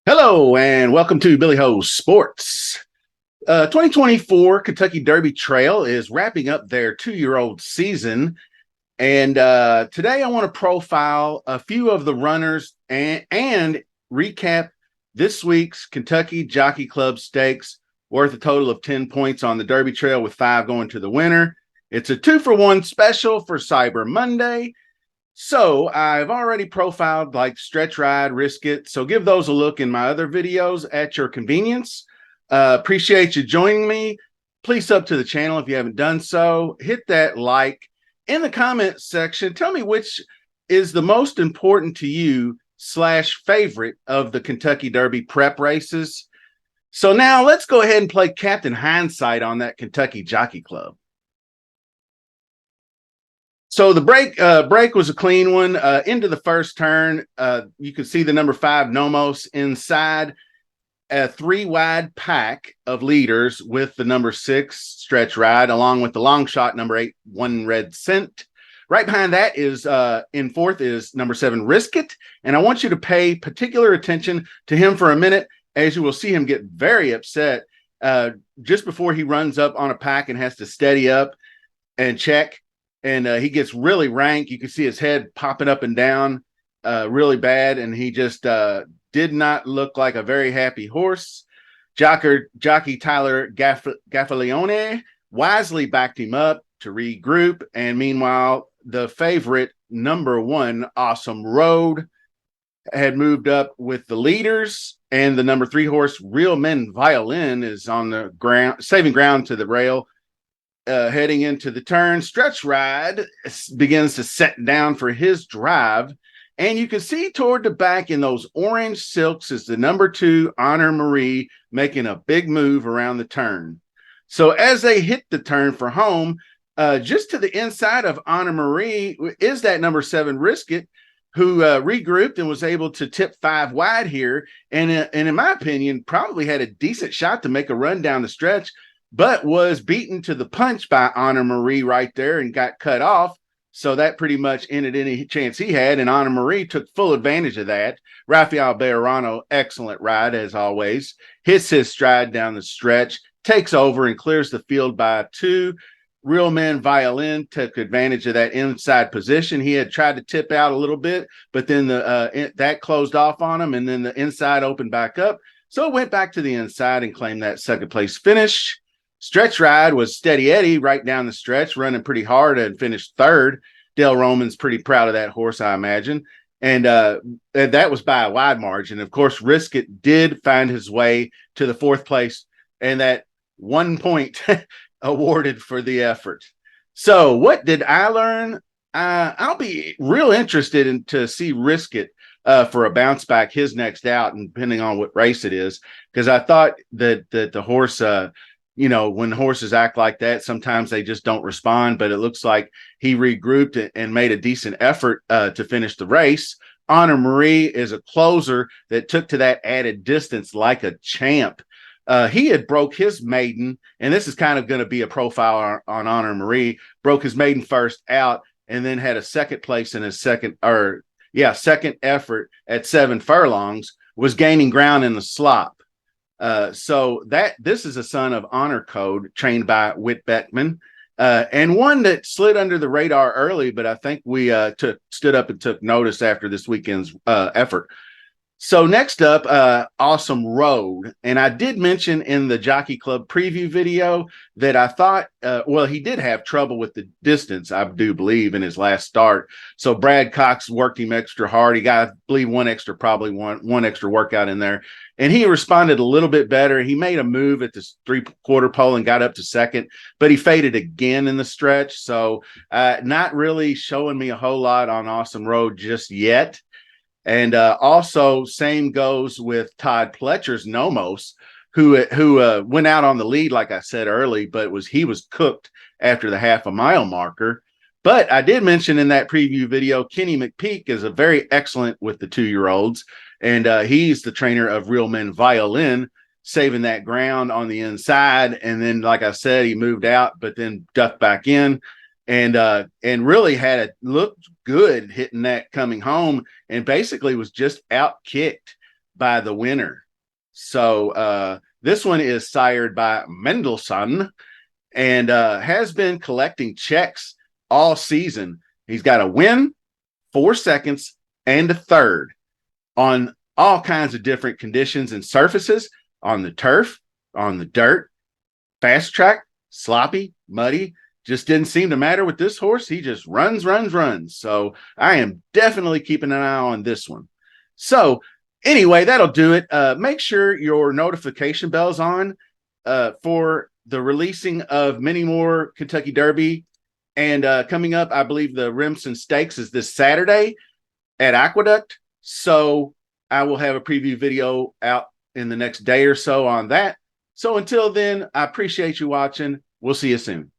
Hello and welcome to Billy Ho's Sports. 2024 Kentucky Derby Trail is wrapping up their 2-year-old season. And today I want to profile a few of the runners and recap this week's Kentucky Jockey Club Stakes, worth a total of 10 points on the Derby Trail with 5 going to the winner. It's a 2-for-1 special for Cyber Monday. So I've already profiled like Stretch Ride, Risk It. So give those a look in my other videos at your convenience. Appreciate you joining me. Please sub to the channel if you haven't done so. Hit that like. In the comment section, tell me which is the most important to you / favorite of the Kentucky Derby prep races. So now let's go ahead and play Captain Hindsight on that Kentucky Jockey Club. So the break was a clean one. Into the first turn, you can see the number 5 Nomos inside a 3-wide pack of leaders with the number 6 Stretch Ride, along with the long shot number 8 One Red Cent. Right behind that is in fourth is number 7 Risk It, and I want you to pay particular attention to him for a minute, as you will see him get very upset just before he runs up on a pack and has to steady up and check. And he gets really rank. You can see his head popping up and down really bad. And he just did not look like a very happy horse. Jockey Tyler Gaffalione wisely backed him up to regroup. And meanwhile, the favorite number 1, Awesome Road, had moved up with the leaders. And the number 3 horse, Real Men Violin, is on the ground, saving ground to the rail. Heading into the turn, Stretch Ride begins to set down for his drive. And you can see toward the back in those orange silks is the number 2, Honor Marie, making a big move around the turn. So as they hit the turn for home, just to the inside of Honor Marie is that number 7, Risk It, who regrouped and was able to tip 5 wide here. And in my opinion, probably had a decent shot to make a run down the stretch, but was beaten to the punch by Honor Marie right there and got cut off. So that pretty much ended any chance he had, and Honor Marie took full advantage of that. Rafael Bejarano, excellent ride as always, hits his stride down the stretch, takes over and clears the field by 2. Real Men Violin took advantage of that inside position. He had tried to tip out a little bit, but then that closed off on him, and then the inside opened back up. So it went back to the inside and claimed that second place finish. Stretch Ride was Steady Eddie right down the stretch, running pretty hard and finished 3rd. Dale Roman's pretty proud of that horse, I imagine. And that was by a wide margin. Of course, Risk It did find his way to the 4th place, and that 1 point awarded for the effort. So what did I learn? I'll be real interested to see Risk It for a bounce back his next out, and depending on what race it is, because I thought that the horse when horses act like that, sometimes they just don't respond, but it looks like he regrouped and made a decent effort to finish the race. Honor Marie is a closer that took to that added distance like a champ. He had broke his maiden, and this is kind of going to be a profile on Honor Marie, broke his maiden first out, and then had a second place in his second effort at 7 furlongs, was gaining ground in the slop. So this is a son of Honor Code, trained by Whit Beckman, and one that slid under the radar early, but I think we stood up and took notice after this weekend's effort. So next up, Awesome Road. And I did mention in the Jockey Club preview video that I thought, he did have trouble with the distance, I do believe, in his last start. So Brad Cox worked him extra hard. He got, I believe, one extra workout in there. And he responded a little bit better. He made a move at the 3/4 pole and got up to 2nd, but he faded again in the stretch. So not really showing me a whole lot on Awesome Road just yet. And also, same goes with Todd Pletcher's Nomos, who went out on the lead, like I said early, but he was cooked after the half a mile marker. But I did mention in that preview video, Kenny McPeak is a very excellent with the 2-year-olds, and he's the trainer of Real Men Violin, saving that ground on the inside. And then, like I said, he moved out, but then ducked back in, and really had it looked good hitting that coming home, and basically was just out kicked by the winner. So this one is sired by Mendelssohn, and has been collecting checks all season. He's got a win, 4 seconds, and a third on all kinds of different conditions and surfaces, on the turf, on the dirt, fast track, sloppy, muddy. Just didn't seem to matter with this horse. He just runs, runs, runs. So I am definitely keeping an eye on this one. So anyway, that'll do it. Make sure your notification bell's on for the releasing of many more Kentucky Derby. And coming up, I believe the Remsen Stakes is this Saturday at Aqueduct. So I will have a preview video out in the next day or so on that. So until then, I appreciate you watching. We'll see you soon.